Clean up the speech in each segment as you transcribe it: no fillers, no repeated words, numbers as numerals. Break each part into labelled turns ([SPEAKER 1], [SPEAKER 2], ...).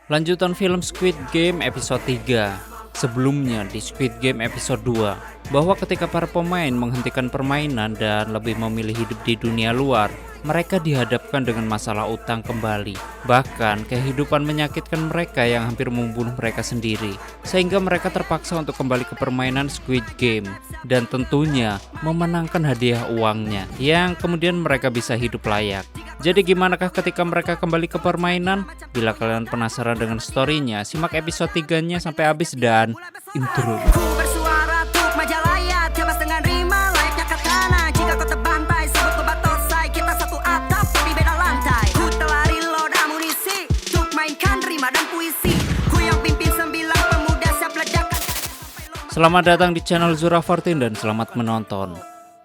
[SPEAKER 1] Lanjutan film Squid Game episode 3. Sebelumnya di Squid Game episode 2, bahwa ketika para pemain menghentikan permainan dan lebih memilih hidup di dunia luar, mereka dihadapkan dengan masalah utang kembali. Bahkan kehidupan menyakitkan mereka yang hampir membunuh mereka sendiri, sehingga mereka terpaksa untuk kembali ke permainan Squid Game dan tentunya memenangkan hadiah uangnya yang kemudian mereka bisa hidup layak. Jadi gimanakah ketika mereka kembali ke permainan? Bila kalian penasaran dengan story-nya, simak episode 3-nya sampai habis dan intro.
[SPEAKER 2] Ku bersuara untuk Majalaya, tebas dengan rima layaknya katana. Jika kau terbantai, sebut ku batosai. Kita satu atap tapi beda lantai. Ku telah reload amunisi untuk mainkan rima dan puisi. Ku yang pimpin 9 pemuda siap ledakan.
[SPEAKER 1] Selamat datang di channel Zura 14 dan selamat menonton.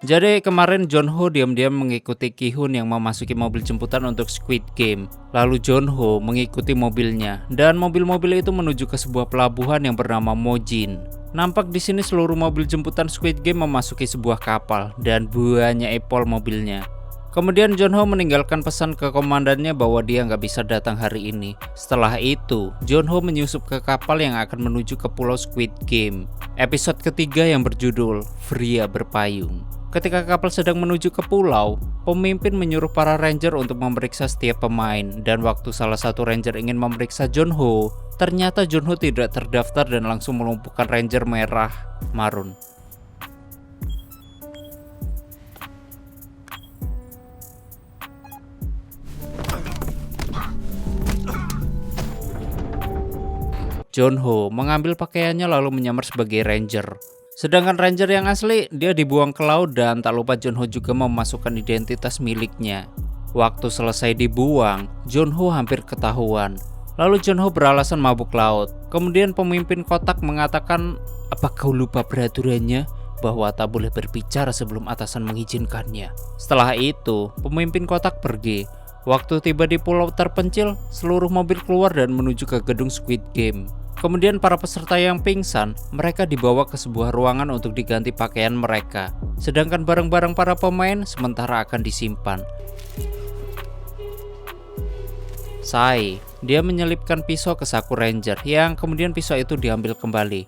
[SPEAKER 1] Jadi kemarin Jonho diam-diam mengikuti Ki-hun yang memasuki mobil jemputan untuk Squid Game. Lalu Jonho mengikuti mobilnya dan mobil-mobil itu menuju ke sebuah pelabuhan yang bernama Mojin. Nampak di sini seluruh mobil jemputan Squid Game memasuki sebuah kapal dan buahnya epol mobilnya. Kemudian Jonho meninggalkan pesan ke komandannya bahwa dia nggak bisa datang hari ini. Setelah itu, Jonho menyusup ke kapal yang akan menuju ke pulau Squid Game. Episode ketiga yang berjudul Pria Berpayung. Ketika kapal sedang menuju ke pulau, pemimpin menyuruh para ranger untuk memeriksa setiap pemain. Dan waktu salah satu ranger ingin memeriksa Jonho, ternyata Jonho tidak terdaftar dan langsung melumpuhkan ranger merah marun. Jonho mengambil pakaiannya lalu menyamar sebagai ranger. Sedangkan ranger yang asli, dia dibuang ke laut dan tak lupa Jonho juga memasukkan identitas miliknya. Waktu selesai dibuang, Jonho hampir ketahuan. Lalu Jonho beralasan mabuk laut. Kemudian pemimpin kotak mengatakan, "Apa kau lupa peraturannya? Bahwa tak boleh berbicara sebelum atasan mengizinkannya." Setelah itu, pemimpin kotak pergi. Waktu tiba di pulau terpencil, seluruh mobil keluar dan menuju ke gedung Squid Game. Kemudian para peserta yang pingsan, mereka dibawa ke sebuah ruangan untuk diganti pakaian mereka. Sedangkan barang-barang para pemain sementara akan disimpan. Sai, dia menyelipkan pisau ke saku ranger yang kemudian pisau itu diambil kembali.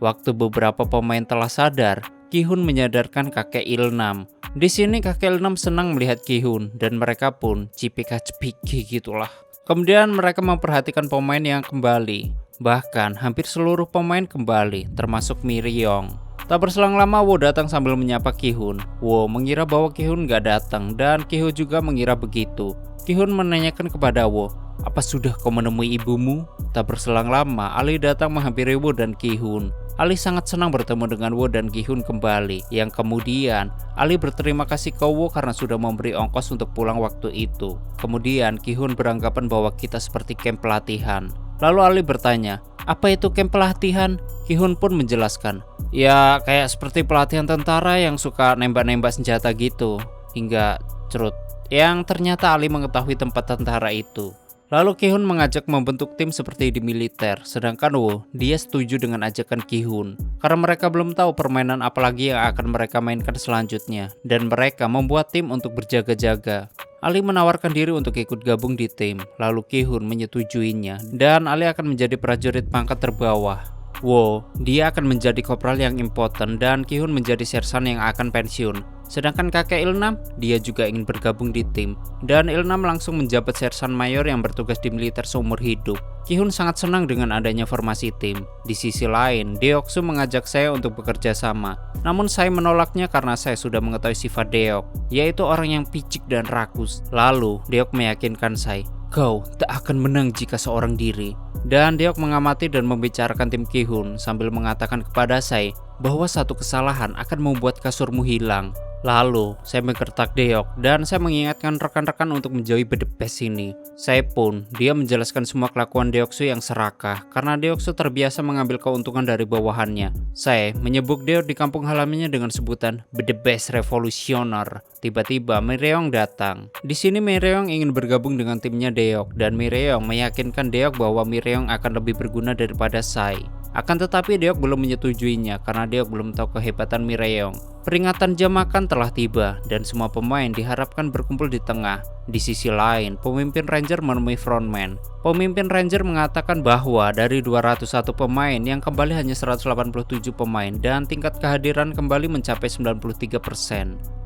[SPEAKER 1] Waktu beberapa pemain telah sadar, Ki-hun menyadarkan kakek Ilnam. Di sini kakek Ilnam senang melihat Ki-hun dan mereka pun cipika-cipiki gitulah. Kemudian mereka memperhatikan pemain yang kembali. Bahkan hampir seluruh pemain kembali, termasuk Mi Ryong. Tak berselang lama Wo datang sambil menyapa Ki-hun. Wo mengira bahwa Ki-hun gak datang dan Ki-hun juga mengira begitu. Ki-hun menanyakan kepada Wo, "Apa sudah kau menemui ibumu?" Tak berselang lama Ali datang menghampiri Wo dan Ki-hun. Ali sangat senang bertemu dengan Wo dan Ki-hun kembali. Yang kemudian Ali berterima kasih ke Wo karena sudah memberi ongkos untuk pulang waktu itu. Kemudian Ki-hun beranggapan bahwa kita seperti camp pelatihan. Lalu Ali bertanya, "Apa itu camp pelatihan?" Ki-hun pun menjelaskan, "Ya kayak seperti pelatihan tentara yang suka nembak-nembak senjata gitu." Hingga cerut. Yang ternyata Ali mengetahui tempat tentara itu. Lalu Ki-hun mengajak membentuk tim seperti di militer, sedangkan Wo, dia setuju dengan ajakan Ki-hun. Karena mereka belum tahu permainan apa lagi yang akan mereka mainkan selanjutnya, dan mereka membuat tim untuk berjaga-jaga. Ali menawarkan diri untuk ikut gabung di tim, lalu Ki-hun menyetujuinya, dan Ali akan menjadi prajurit pangkat terbawah. Wo, dia akan menjadi kopral yang impoten dan Ki-hun menjadi sersan yang akan pensiun. Sedangkan kakek Ilnam, dia juga ingin bergabung di tim. Dan Ilnam langsung menjabat sersan mayor yang bertugas di militer seumur hidup. Ki-hun sangat senang dengan adanya formasi tim. Di sisi lain, Deoksu mengajak saya untuk bekerja sama. Namun saya menolaknya karena saya sudah mengetahui sifat Deok, yaitu orang yang picik dan rakus. Lalu, Deok meyakinkan saya, "Kau tak akan menang jika seorang diri." Dan Deok mengamati dan membicarakan tim Ki-hun sambil mengatakan kepada saya bahwa satu kesalahan akan membuat kasurmu hilang. Lalu saya menggertak Deok dan saya mengingatkan rekan-rekan untuk menjauhi bedepes ini. Saya pun, dia menjelaskan semua kelakuan Deoksu yang serakah karena Deoksu terbiasa mengambil keuntungan dari bawahannya. Saya menyebut Deok di kampung halamannya dengan sebutan bedepes revolusioner. Tiba-tiba Mi Ryong datang. Di sini Mi Ryong ingin bergabung dengan timnya Deok dan Mi Ryong meyakinkan Deok bahwa Mi Ryong akan lebih berguna daripada Sai. Akan tetapi Deok belum menyetujuinya karena Deok belum tahu kehebatan Mireong. Peringatan jam makan telah tiba dan semua pemain diharapkan berkumpul di tengah. Di sisi lain, pemimpin Ranger menemui frontman. Pemimpin Ranger mengatakan bahwa dari 201 pemain yang kembali hanya 187 pemain dan tingkat kehadiran kembali mencapai 93%.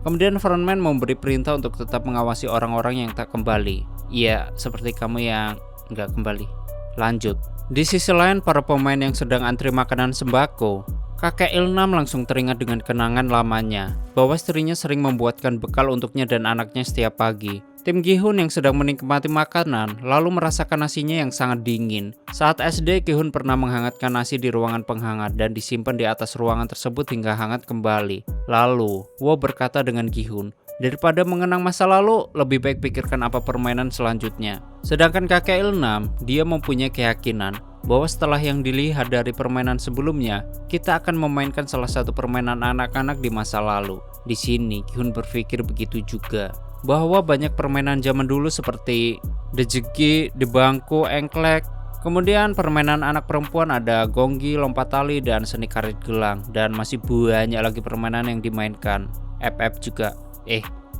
[SPEAKER 1] Kemudian frontman memberi perintah untuk tetap mengawasi orang-orang yang tak kembali. Iya, seperti kamu yang nggak kembali. Lanjut. Di sisi lain, para pemain yang sedang antri makanan sembako, kakek Ilnam langsung teringat dengan kenangan lamanya bahwa istrinya sering membuatkan bekal untuknya dan anaknya setiap pagi. Tim Gi-hun yang sedang menikmati makanan lalu merasakan nasinya yang sangat dingin. Saat SD, Gi-hun pernah menghangatkan nasi di ruangan penghangat dan disimpan di atas ruangan tersebut hingga hangat kembali. Lalu, Wo berkata dengan Gi-hun, daripada mengenang masa lalu, lebih baik pikirkan apa permainan selanjutnya. Sedangkan kakek Ilnam, dia mempunyai keyakinan bahwa setelah yang dilihat dari permainan sebelumnya, kita akan memainkan salah satu permainan anak-anak di masa lalu. Di sini, Gi-hun berpikir begitu juga, bahwa banyak permainan zaman dulu seperti dejeki, debangku, engklek. Kemudian permainan anak perempuan ada gonggi, lompat tali, dan seni karet gelang. Dan masih banyak lagi permainan yang dimainkan. FF juga.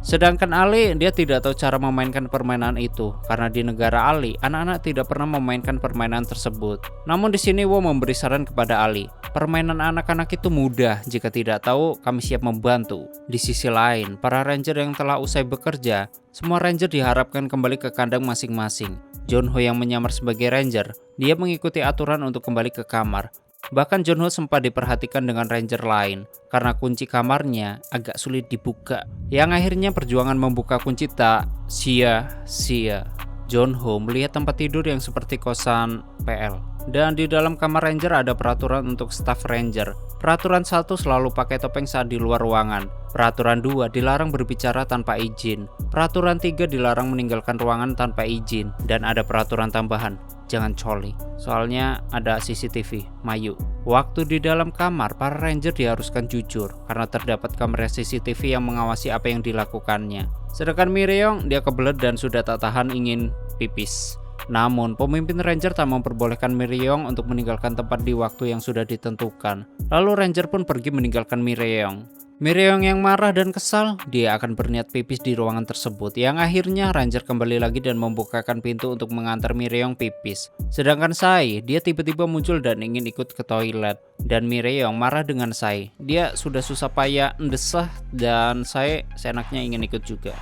[SPEAKER 1] Sedangkan Ali, dia tidak tahu cara memainkan permainan itu karena di negara Ali, anak-anak tidak pernah memainkan permainan tersebut. Namun di sini Wo memberi saran kepada Ali, permainan anak-anak itu mudah, jika tidak tahu kami siap membantu. Di sisi lain, para ranger yang telah usai bekerja, semua ranger diharapkan kembali ke kandang masing-masing. Jonho yang menyamar sebagai ranger, dia mengikuti aturan untuk kembali ke kamar. Bahkan Jonho sempat diperhatikan dengan ranger lain karena kunci kamarnya agak sulit dibuka, yang akhirnya perjuangan membuka kunci tak sia-sia. Jonho melihat tempat tidur yang seperti kosan PL, dan di dalam kamar ranger ada peraturan untuk staf ranger. Peraturan 1, selalu pakai topeng saat di luar ruangan. Peraturan 2, dilarang berbicara tanpa izin. Peraturan 3, dilarang meninggalkan ruangan tanpa izin. Dan ada peraturan tambahan, jangan coli, soalnya ada CCTV, Mayu. Waktu di dalam kamar, para ranger diharuskan jujur karena terdapat kamera CCTV yang mengawasi apa yang dilakukannya. Sedangkan Mireong, dia kebelet dan sudah tak tahan ingin pipis. Namun, pemimpin ranger tak memperbolehkan Mireong untuk meninggalkan tempat di waktu yang sudah ditentukan. Lalu ranger pun pergi meninggalkan Mireong. Mireong yang marah dan kesal, dia akan berniat pipis di ruangan tersebut, yang akhirnya ranger kembali lagi dan membukakan pintu untuk mengantar Mireong pipis. Sedangkan Sai, dia tiba-tiba muncul dan ingin ikut ke toilet. Dan Mireong marah dengan Sai, dia sudah susah payah ndesah dan Sai seenaknya ingin ikut juga.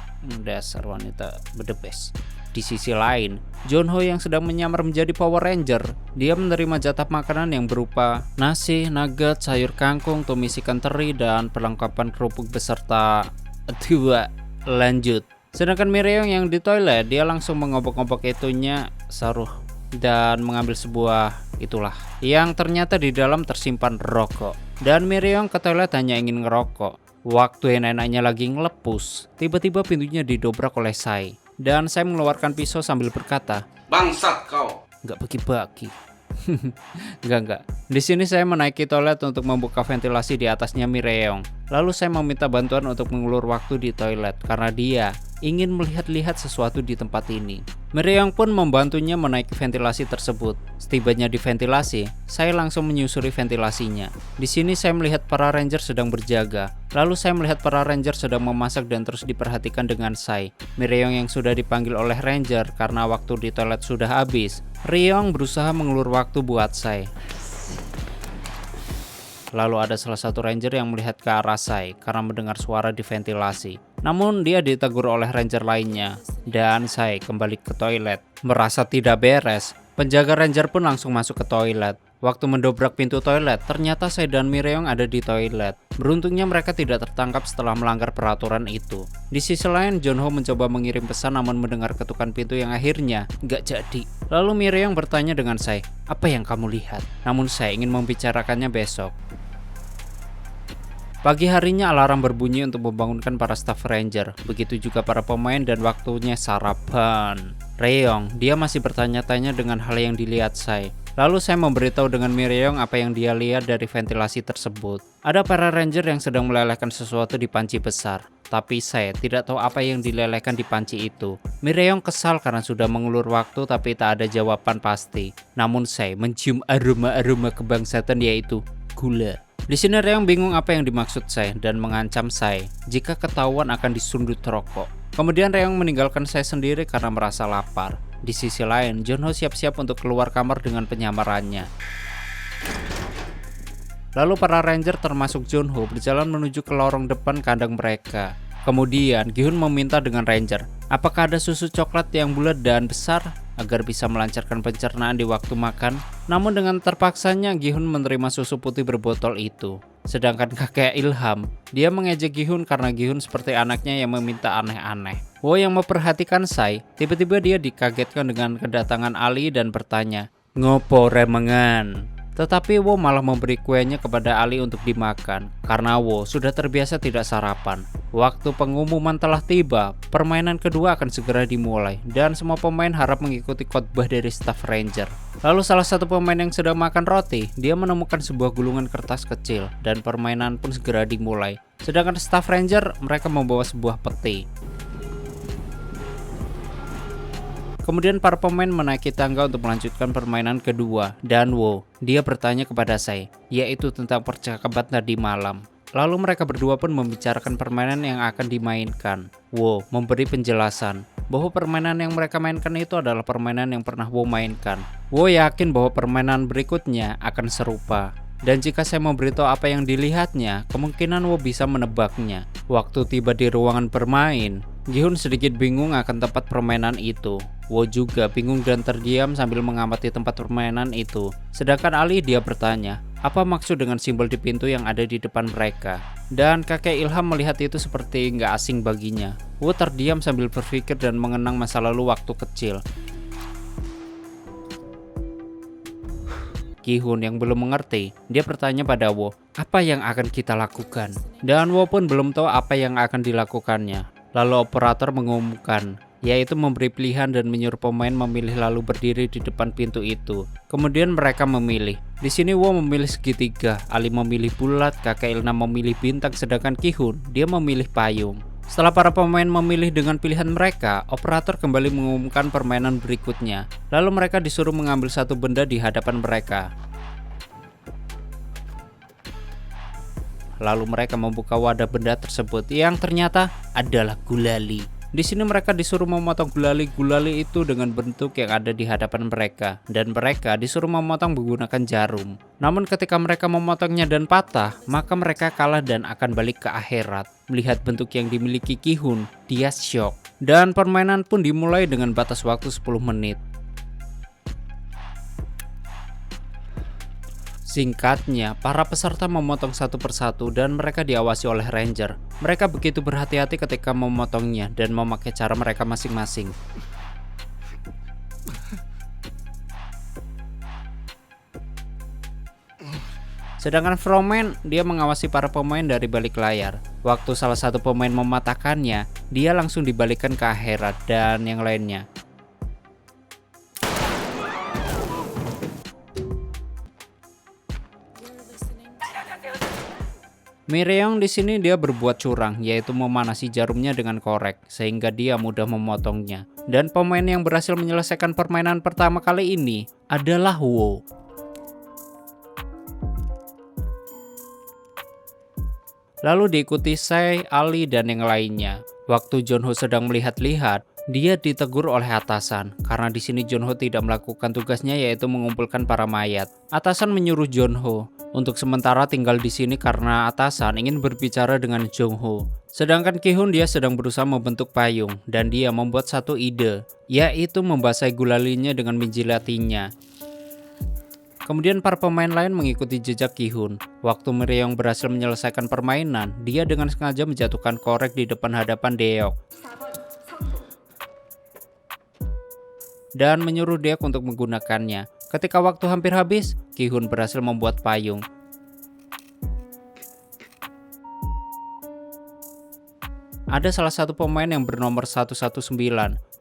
[SPEAKER 1] Dasar wanita bedebes. Di sisi lain, Jonho yang sedang menyamar menjadi Power Ranger, dia menerima jatah makanan yang berupa nasi, nugget, sayur kangkung, tumis ikan teri, dan perlengkapan kerupuk beserta 2. Lanjut. Sedangkan Mireong yang di toilet, dia langsung mengobok-obok itunya saruh dan mengambil sebuah itulah yang ternyata di dalam tersimpan rokok. Dan Mireong ke toilet hanya ingin ngerokok. Waktu enaknya lagi ngelepus, tiba-tiba pintunya didobrak oleh Sai. Dan saya mengeluarkan pisau sambil berkata,
[SPEAKER 3] "Bangsat kau."
[SPEAKER 1] Nggak bagi-bagi. Enggak. Di sini saya menaiki toilet untuk membuka ventilasi di atasnya Mireong. Lalu saya meminta bantuan untuk mengulur waktu di toilet karena dia ingin melihat-lihat sesuatu di tempat ini. Mireong pun membantunya menaiki ventilasi tersebut. Setibanya di ventilasi, saya langsung menyusuri ventilasinya. Di sini saya melihat para ranger sedang berjaga. Lalu saya melihat para ranger sedang memasak dan terus diperhatikan dengan Sai. Mireong yang sudah dipanggil oleh ranger karena waktu di toilet sudah habis. Ryong berusaha mengulur waktu buat Sai. Lalu ada salah satu ranger yang melihat ke arah Sai karena mendengar suara di ventilasi. Namun dia ditegur oleh ranger lainnya dan Sai kembali ke toilet. Merasa tidak beres, penjaga ranger pun langsung masuk ke toilet. Waktu mendobrak pintu toilet, ternyata Sai dan Mireong ada di toilet. Beruntungnya mereka tidak tertangkap setelah melanggar peraturan itu. Di sisi lain, Jonho mencoba mengirim pesan namun mendengar ketukan pintu yang akhirnya nggak jadi. Lalu Mireong bertanya dengan Sai, "Apa yang kamu lihat?" Namun Sai ingin membicarakannya besok. Pagi harinya alarm berbunyi untuk membangunkan para staff ranger, begitu juga para pemain dan waktunya sarapan. Ryong, dia masih bertanya-tanya dengan hal yang dilihat Sai. Lalu saya memberitahu dengan Miryong apa yang dia lihat dari ventilasi tersebut. Ada para ranger yang sedang melelehkan sesuatu di panci besar. Tapi saya tidak tahu apa yang dilelehkan di panci itu. Miryong kesal karena sudah mengulur waktu tapi tak ada jawaban pasti. Namun saya mencium aroma-aroma kebangsaan yaitu gula. Di sini Reyong bingung apa yang dimaksud saya dan mengancam saya jika ketahuan akan disundut rokok. Kemudian Reyong meninggalkan saya sendiri karena merasa lapar. Di sisi lain, Junho siap-siap untuk keluar kamar dengan penyamarannya. Lalu para ranger termasuk Junho berjalan menuju ke lorong depan kandang mereka. Kemudian Gi-hun meminta dengan ranger, apakah ada susu coklat yang bulat dan besar agar bisa melancarkan pencernaan di waktu makan. Namun dengan terpaksanya Gi-hun menerima susu putih berbotol itu. Sedangkan kakek Ilham, dia mengejek Gi-hun karena Gi-hun seperti anaknya yang meminta aneh-aneh. Wo yang memperhatikan Sai, tiba-tiba dia dikagetkan dengan kedatangan Ali dan bertanya, "Ngopo remengan?" Tetapi Wo malah memberi kuenya kepada Ali untuk dimakan, karena Wo sudah terbiasa tidak sarapan. Waktu pengumuman telah tiba, permainan kedua akan segera dimulai, dan semua pemain harap mengikuti khotbah dari staf ranger. Lalu salah satu pemain yang sedang makan roti, dia menemukan sebuah gulungan kertas kecil, dan permainan pun segera dimulai. Sedangkan staf ranger, mereka membawa sebuah peti. Kemudian para pemain menaiki tangga untuk melanjutkan permainan kedua, dan Wo, dia bertanya kepada saya, yaitu tentang percakapan tadi malam. Lalu mereka berdua pun membicarakan permainan yang akan dimainkan. Wo memberi penjelasan bahwa permainan yang mereka mainkan itu adalah permainan yang pernah Wo mainkan. Wo yakin bahwa permainan berikutnya akan serupa. Dan jika saya memberitahu apa yang dilihatnya, kemungkinan Wo bisa menebaknya. Waktu tiba di ruangan bermain, Gi-hun sedikit bingung akan tempat permainan itu. Wo juga bingung dan terdiam sambil mengamati tempat permainan itu. Sedangkan Ali dia bertanya, apa maksud dengan simbol di pintu yang ada di depan mereka? Dan kakek Ilham melihat itu seperti nggak asing baginya. Wo terdiam sambil berpikir dan mengenang masa lalu waktu kecil. Gi-hun yang belum mengerti, dia bertanya pada Wo, apa yang akan kita lakukan? Dan Wo pun belum tahu apa yang akan dilakukannya. Lalu operator mengumumkan, yaitu memberi pilihan dan menyuruh pemain memilih lalu berdiri di depan pintu itu. Kemudian mereka memilih. Di sini Wo memilih segitiga, Ali memilih bulat, kakek Ilham memilih bintang, sedangkan Gi-hun dia memilih payung. Setelah para pemain memilih dengan pilihan mereka, operator kembali mengumumkan permainan berikutnya. Lalu mereka disuruh mengambil satu benda di hadapan mereka. Lalu mereka membuka wadah benda tersebut yang ternyata adalah gulali. Di sini mereka disuruh memotong gulali itu dengan bentuk yang ada di hadapan mereka, dan mereka disuruh memotong menggunakan jarum. Namun ketika mereka memotongnya dan patah, maka mereka kalah dan akan balik ke akhirat. Melihat bentuk yang dimiliki Gi-hun, dia syok. Dan permainan pun dimulai dengan batas waktu 10 menit. Singkatnya, para peserta memotong satu persatu dan mereka diawasi oleh ranger. Mereka begitu berhati-hati ketika memotongnya dan memakai cara mereka masing-masing. Sedangkan Fromen, dia mengawasi para pemain dari balik layar. Waktu salah satu pemain mematahkannya, dia langsung dibalikkan ke akhirat dan yang lainnya. Miryong di sini dia berbuat curang, yaitu memanasi jarumnya dengan korek sehingga dia mudah memotongnya. Dan pemain yang berhasil menyelesaikan permainan pertama kali ini adalah Wo. Lalu diikuti Sai, Ali, dan yang lainnya. Waktu Junho sedang melihat-lihat, dia ditegur oleh atasan karena di sini Junho tidak melakukan tugasnya, yaitu mengumpulkan para mayat. Atasan menyuruh Junho untuk sementara tinggal di sini karena atasan ingin berbicara dengan Junho. Sedangkan Gi-hun dia sedang berusaha membentuk payung dan dia membuat satu ide, yaitu membasahi gulalinya dengan menjilatinya. Kemudian para pemain lain mengikuti jejak Gi-hun. Waktu Miryong berhasil menyelesaikan permainan, dia dengan sengaja menjatuhkan korek di depan hadapan Deok dan menyuruh Deok untuk menggunakannya. Ketika waktu hampir habis, Gi-hun berhasil membuat payung. ada salah satu pemain yang bernomor 119.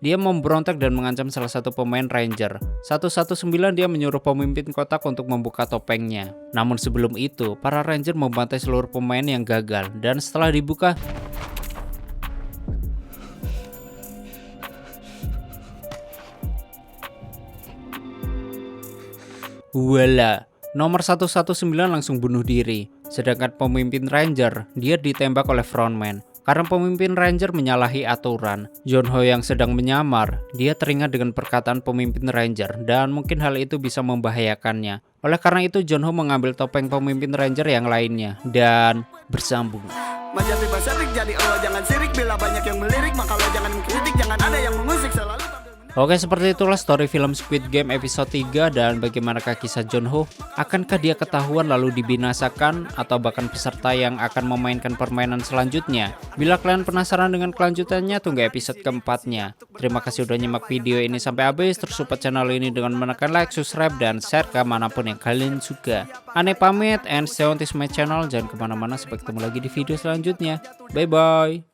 [SPEAKER 1] Dia memberontak dan mengancam salah satu pemain Ranger. 119 dia menyuruh pemimpin kotak untuk membuka topengnya. Namun sebelum itu, para Ranger membantai seluruh pemain yang gagal. Dan setelah dibuka, voila, nomor 119 langsung bunuh diri. Sedangkan pemimpin Ranger, dia ditembak oleh frontman. Karena pemimpin Ranger menyalahi aturan, Junho yang sedang menyamar, dia teringat dengan perkataan pemimpin Ranger dan mungkin hal itu bisa membahayakannya. Oleh karena itu Junho mengambil topeng pemimpin Ranger yang lainnya dan bersambung.
[SPEAKER 3] Menjadi basarik jadi Allah jangan sirik, bila banyak yang melirik maka lo jangan kritik, jangan ada yang mengusik, selalu tampil.
[SPEAKER 1] Oke, seperti itulah story film Squid Game episode 3 dan bagaimanakah kisah Junho? Akankah dia ketahuan lalu dibinasakan atau bahkan peserta yang akan memainkan permainan selanjutnya? Bila kalian penasaran dengan kelanjutannya, tunggu episode keempatnya. Terima kasih udah nyimak video ini sampai habis. Terus support channel ini dengan menekan like, subscribe, dan share ke manapun yang kalian suka. Aneh pamit and stay on this my channel. Jangan kemana-mana, sampai ketemu lagi di video selanjutnya. Bye bye.